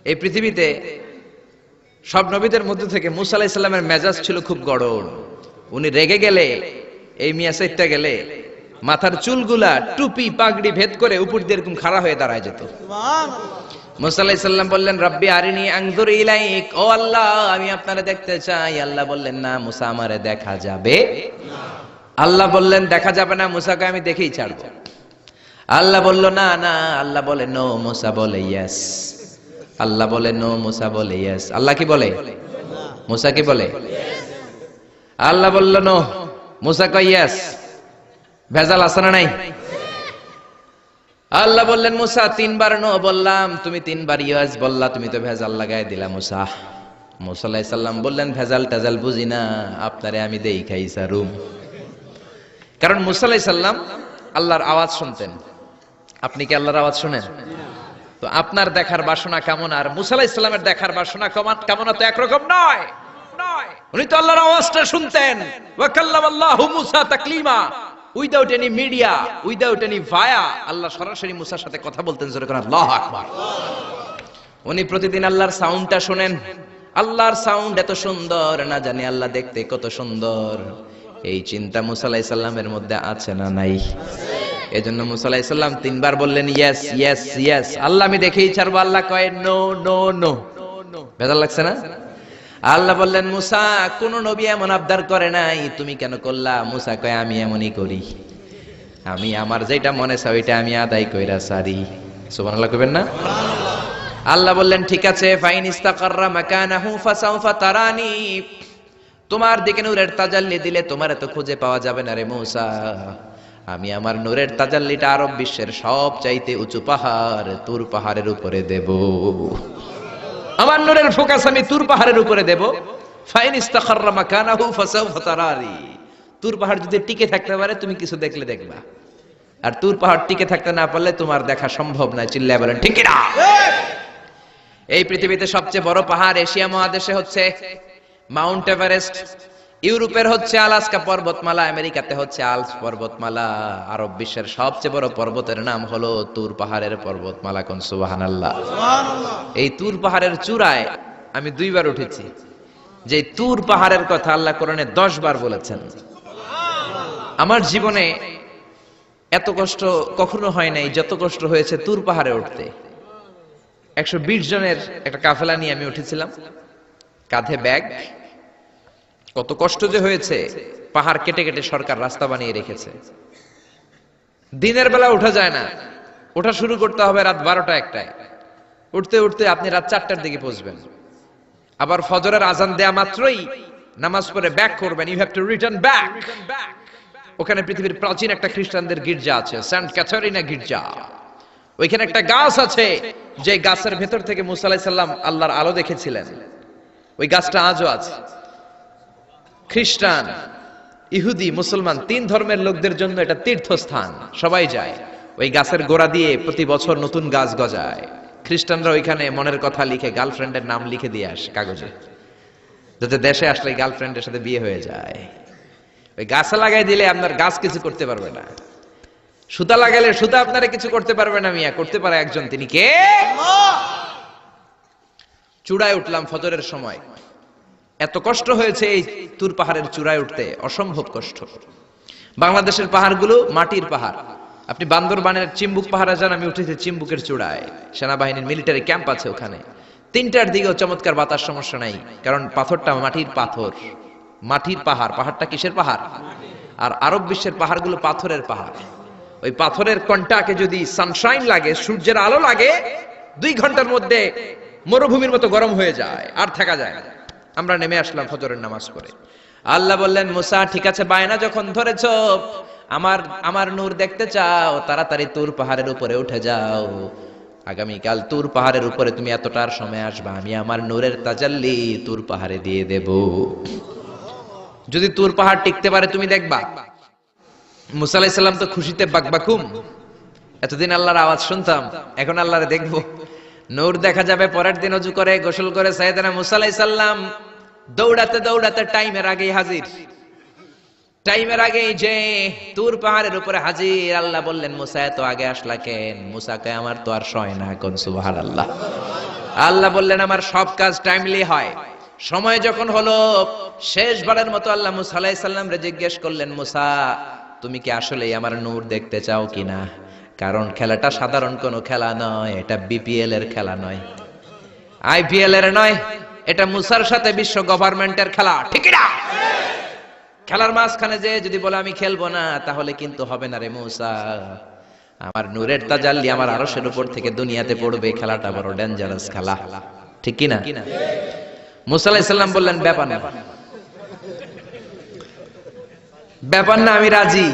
এই পৃথিবীতে সব নবীদের মধ্যে থেকে মুসা আলাইহিস সালামের মেজাজ ছিল খুব গড়ন। উনি রেগে গেলে, এই মিয়া সাইটটা গেলে মাথার চুলগুলা টুপি পাগড়ি ভেদ করে উপর দিয়ে এরকম খাড়া হয়ে দাঁড়ায় যেত। মুসা আলাইহিস সালাম বললেন, রব্বি আরিনি আনজুর ইলাইক, ও আল্লাহ আমি আপনারে দেখতে চাই। আল্লাহ বললেন, না মুসা আমারে দেখা যাবে না। আল্লাহ বললেন দেখা যাবে না, মুসাকে আমি দেখেই ছাড়বো। আল্লাহ বলল না না, আল্লাহ বলে নো, মুসা বলে ইয়েস। আল্লাহ বলে নো, মুসা বলে ইয়েস। আল্লাহ কি বলে? মুসা কি বলে? আল্লাহ বলল নো, মুসা কয় ইয়েস। ভেজাল আছে না নাই? আল্লাহ বললেন, মুসা তিনবার নো বললাম, তুমি তিনবার ইয়েস বললা, তুমি তো ভেজাল লাগাই দিলা মুসা। মুসা আলাইহিস সালাম বললেন, ভেজাল টেজাল বুঝি না, আপনারে আমি দেখাই সারুম। কারণ মুসা আলাইহিস সালাম আল্লাহর আওয়াজ শুনতেন। আপনি কি আল্লাহর আওয়াজ শুনেন? তো আপনার দেখার বাসনা কেমন আর মুসা আলাইহিস সালামের দেখার বাসনা কেমন তো একরকম নয়। উনি তো আল্লাহর আওয়াজটা শুনতেন। ওয়া কাল্লামাল্লাহু মুসা তাকলিমা, without any media, without any via, আল্লাহ সরাসরি মুসার সাথে কথা বলতেন। জোরে করে আল্লাহু আকবার। উনি প্রতিদিন আল্লাহর সাউন্ডটা শুনেন। আল্লাহর সাউন্ড এত সুন্দর, না জানি আল্লাহ দেখতে কত সুন্দর। এই চিন্তা মুসা আলাইহিস সালামের মধ্যে আছে না নাই? এজন্য মুসা আলাইহিস সালাম তিনবার বললেন ইয়েস ইয়েস ইয়েস। আল্লাহ আমি দেখেই ছাড়বো। আল্লাহ কয় নো নো নো। ভেজাল লাগছে না? আল্লাহ বললেন, মুসা কোন নবী এমন আবদার করে নাই, তুমি কেন করলা? মুসা কয় আমি এমনই করি, আমি আমার যেটা মনে চাই ওইটা আমি আদায় কইরা সারি। সুবহানাল্লাহ কইবেন না? আল্লাহ বললেন, ঠিক আছে, ফাইন ইস্তাকাররা মাকানাহু ফাসাউফা তারানি, তোমার দিকে নূরের তাজাল্লি দিলে তোমার এত খুঁজে পাওয়া যাবে না রে মুসা। আমি আমার নূরের তাজাল্লিটা আরব বিশ্বের সব চাইতে উঁচু পাহাড় তুর পাহাড়ের উপরে দেব। আমার নূরের ফোকাস আমি তুর পাহাড়ের উপরে দেব। ফাইন ইস্তাকাররা মাকানাহু ফাসাউফা তারানি, তুর পাহাড় যদি টিকে থাকতে পারে তুমি কিছু দেখলে দেখবা, আর তুর পাহাড় টিকে থাকতে না পারলে তোমার দেখা সম্ভব না। চিল্লায় বলেন ঠিক কি না? এই পৃথিবীতে সবচেয়ে বড় পাহাড় এশিয়া মহাদেশে হচ্ছে মাউন্ট এভারেস্ট, ইউরোপের হচ্ছে আলাস্কা পর্বতমালা, আমেরিকাতে হচ্ছে আল্পস পর্বতমালা, আরব বিশ্বের সবচেয়ে বড় পর্বতের নাম হলো তুর পাহাড়ের পর্বতমালা। কোন সুবহানাল্লাহ। এই তুর পাহাড়ের চূড়ায় আমি 2 বার উঠেছি। যে তুর পাহাড়ের কথা আল্লাহ কোরআনে 10 বার বলেছেন। আমার জীবনে এত কষ্ট কখনো হয় নাই যত কষ্ট হয়েছে তুর পাহাড়ে উঠতে। 120 জনের একটা কাফেলা নিয়ে আমি উঠেছিলাম, কাঁধে ব্যাগ। কত কষ্ট যে হয়েছে, পাহাড় কেটে কেটে সরকার রাস্তা বানিয়ে রেখেছে। দিনের বেলা ওঠা যায় না, ওঠা শুরু করতে হবে রাত 12টা 1টায়। উঠতে উঠতে আপনি রাত 4টার দিকে পৌঁছবেন। আবার ফজরের আজান দেয়া মাত্রই নামাজ পড়ে ব্যাক করবেন। You have to return back. ওখানে পৃথিবীর প্রাচীন একটা খ্রিস্টানদের গির্জা আছে, সেন্ট ক্যাথারিনা গির্জা। ওইখানে একটা গাছ আছে, যে গাছের ভেতর থেকে মুসা আলাইহিস সালাম আল্লাহর আলো দেখেছিলেন। ওই গাছটা আজও আছে। খ্রিস্টান, ইহুদি, মুসলমান 3 ধর্মের লোকদের জন্য এটা তীর্থস্থান, সবাই যায়। ওই গাছের গোড়া দিয়ে প্রতি বছর নতুন গাছ গজায়। খ্রিস্টানরা ওইখানে মনের কথা লিখে, গার্লফ্রেন্ডের নাম লিখে দিয়ে আসে কাগজে, যাতে দেশে আসলে গার্লফ্রেন্ডের সাথে বিয়ে হয়ে যায়। ওই গাছে লাগাই দিলে আপনার গাছ কিছু করতে পারবে না। সুতা লাগাইলে সুতা আপনারা কিছু করতে পারবে না। মিয়া করতে পারে একজন, তিনি কে? চূড়ায় উঠলাম ফজরের সময়। এত কষ্ট হয়েছে এই তুর পাহাড়ের চূড়ায় উঠতে, অসম্ভব কষ্ট। বাংলাদেশের পাহাড়গুলো মাটির পাহাড়। আপনি বান্দরবানের চিম্বুক পাহাড়ে যান, আমি উঠেছি চিম্বুকের চূড়ায়, সেনাবাহিনীর মিলিটারি ক্যাম্প আছে ওখানে। 3টার দিকেও চমৎকার বাতাস, সমস্যা নাই, কারণ পাথরটা মাটির পাথর, মাটির পাহাড়। পাহাড়টা কিসের পাহাড়? আর আরব বিশ্বের পাহাড়গুলো পাথরের পাহাড়। ওই পাথরের কন্টাকে যদি সানশাইন লাগে, সূর্যের আলো লাগে, 2 ঘন্টার মধ্যে মরুভূমির মতো গরম হয়ে যায়, আর থাকা যায় না। আমরা নেমে আসলাম ফজরের নামাজ পড়ে। আল্লাহ বললেন, মুসা ঠিক আছে, বায়না যখন ধরেছো, আমার নূর দেখতে চাও, তাড়াতাড়ি তুর পাহাড়ের উপরে উঠে যাও। আগামীকাল তুর পাহাড়ের উপরে তুমি এতটার সময় আসবা, আমি আমার নূরের তাজাল্লি তুর পাহাড়ে দিয়ে দেব। যদি তুর পাহাড় টিকতে পারে তুমি দেখবা। মুসা আলাইহিস সালাম তো খুশিতে বাকবাকুম। এতদিন আল্লাহর আওয়াজ শুনতাম, এখন আল্লাহরে দেখবো, নূর দেখা যাবে। পরের দিন ওযু করে গোসল করে সাইয়েদনা মুসা আলাইহিস সালাম দৌড়াতে দৌড়াতে টাইমের আগেই হাজির। টাইমের আগে যে তুর পাহাড়ের উপরে হাজির। আল্লাহ বললেন মুসা এত আগে আসলা কেন? মুসা কয় আমার তো আর সয় না, কোন সুবহানাল্লাহ। আল্লাহ বললেন আমার সব কাজ টাইমলি হয়। সময় যখন হলো, শেষবারের মতো আল্লাহ মুসা আলাইহিস সালাম রে জিজ্ঞেস করলেন, মুসা তুমি কি আসলেই আমার নূর দেখতে চাও কিনা? কারণ খেলাটা সাধারণ কোনো খেলা নয়, এটা বিপিএল এর খেলা নয়, আইপিএল এর নয়, এটা মুসার সাথে বিশ্ব গভর্নমেন্টের খেলা, ঠিক না? খেলার মাঝখানে যে যদি বলে আমি খেলবো না, তাহলে কিন্তু হবে না রে মুসা। আমার নূরের তাজাল্লি আমার আরশের উপর থেকে দুনিয়াতে পড়বে, খেলাটা বড় ডেঞ্জারাস খেলা, ঠিক কি না? মুসা আলাইহিস সালাম বললেন ব্যাপার না, ব্যাপার না, আমি রাজি।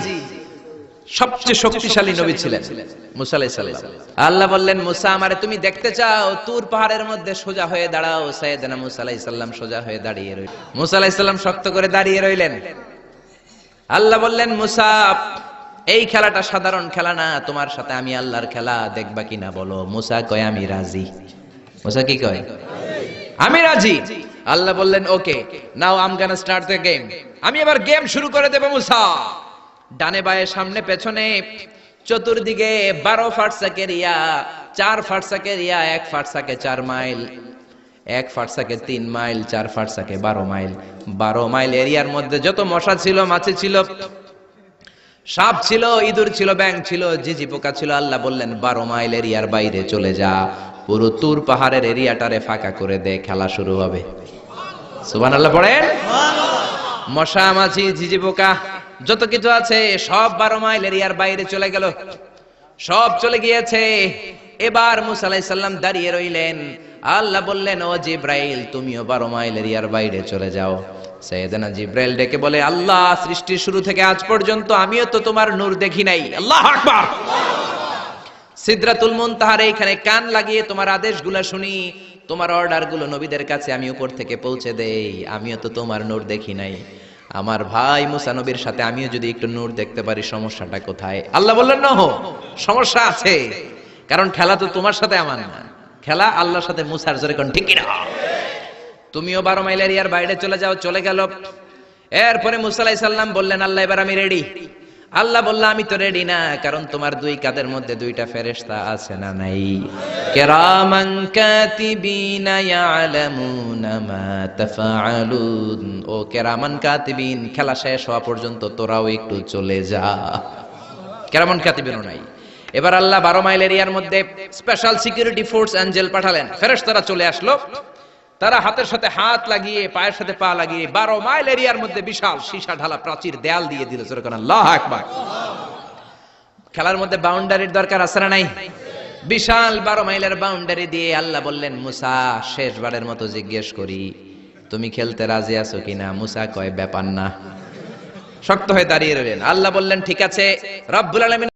সবচেয়ে শক্তিশালী নবী ছিলেন মুসা আলাইহিস সালাম। আল্লাহ বললেন মুসা আমারে তুমি দেখতে চাও? তুর পাহাড়ের মধ্যে সোজা হয়ে দাঁড়াও। সাইয়েদনা মুসা আলাইহিস সালাম সোজা হয়ে দাঁড়িয়ে রইলেন। মুসা আলাইহিস সালাম শক্ত করে দাঁড়িয়ে রইলেন। আল্লাহ বললেন মুসা এই খেলাটা সাধারণ খেলা না, তোমার সাথে আমি আল্লাহর খেলা, দেখবা কিনা বলো? মুসা কয় আমি রাজি। মুসা কি কয়? আমি রাজি। আল্লাহ বললেন okay, now I am gonna start the game. আমি এবার গেম শুরু করে দেব মুসা। ডানে বায়ে সামনে পেছনে চতুর্দিকে 12 ফারসাক এরিয়া, 4 ফারসাক এরিয়া, 1 ফারসাকে 4 মাইল, 1 ফারসাকে 3 মাইল, 4 ফারসাকে 12 মাইল। 12 মাইল এরিয়ার মধ্যে যত মশা ছিল, মাছি ছিল, সাপ ছিল, ইঁদুর ছিল, ব্যাঙ ছিল, ঝিঝি পোকা ছিল। আল্লাহ বললেন 12 মাইল এরিয়ার বাইরে চলে যা, পুরো তুর পাহাড়ের এরিয়াটারে ফাঁকা করে দে, খেলা শুরু হবে। সুবহানাল্লাহ পড়েন। মশা মাছি ঝিঝি পোকা যত কিছু আছে সব 12 মাইল এরিয়ার বাইরে চলে গেল, সব চলে গিয়েছে। এবার মুসা আলাইহিস সালাম দাঁড়িয়ে রইলেন। আল্লাহ বললেন ও জিব্রাইল তুমিও 12 মাইল এরিয়ার বাইরে চলে যাও। সাইয়েদনা জিব্রাইল ডেকে বলে আল্লাহ সৃষ্টির শুরু থেকে আজ পর্যন্ত আমিও তো তোমার নূর দেখি নাই। আল্লাহু আকবার। সিদরাতুল মুনতাহার এইখানে কান লাগিয়ে তোমার আদেশগুলো শুনি, তোমার অর্ডারগুলো নবীদের কাছে আমি উপর থেকে পৌঁছে দেই, আমিও তো তোমার নূর দেখি নাই। আমার ভাই মুসা নবীর সাথে আমিও যদি একটু নূর দেখতে পারি, সমস্যাটা কোথায়? আল্লাহ বললেন না, সমস্যা আছে, কারণ খেলা তো তোমার সাথে আমার না, খেলা আল্লাহর সাথে। মুসার জোরে কোন ঠিক না? তুমিও 12 মাইল এরিয়ার বাইরে চলে যাও। চলে গেল। এরপরে মুসা আলাইহিস সালাম বললেন আল্লাহ এবার আমি রেডি। আল্লাহ বলল আমি তো রেডি না, কারণ তোমার দুই কাঁধের মধ্যে দুইটা ফেরেশতা আছে না নাই? কিরামান কাতিবিনা ইয়ালামুনা মা তাফআলুন। ও কিরামান কাতিবিন, খেলা শেষ হওয়া পর্যন্ত তোরাও একটু চলে যা। কিরামান কাতিবিনও নাই। এবার আল্লাহ 12 মাইল এরিয়ার মধ্যে স্পেশাল সিকিউরিটি ফোর্স এঞ্জেল পাঠালেন। ফেরেশতারা চলে আসলো। তারা হাতের সাথে হাত লাগিয়ে, পায়ের সাথে পা লাগিয়ে 12 মাইল এরিয়ার মধ্যে বিশাল সীসা ঢালা প্রাচীর দেয়াল দিয়ে দিল। আল্লাহু আকবার। খেলার মধ্যে বাউন্ডারির দরকার আছে না নাই? বিশাল 12 মাইলের বাউন্ডারি দিয়ে আল্লাহ বললেন মুসা শেষবারের মতো জিজ্ঞেস করি, তুমি খেলতে রাজি আছো কিনা? মুসা কয় ব্যাপার না, শক্ত হয়ে দাঁড়িয়ে রইলেন। আল্লাহ বললেন ঠিক আছে, রব্বুল আলামিন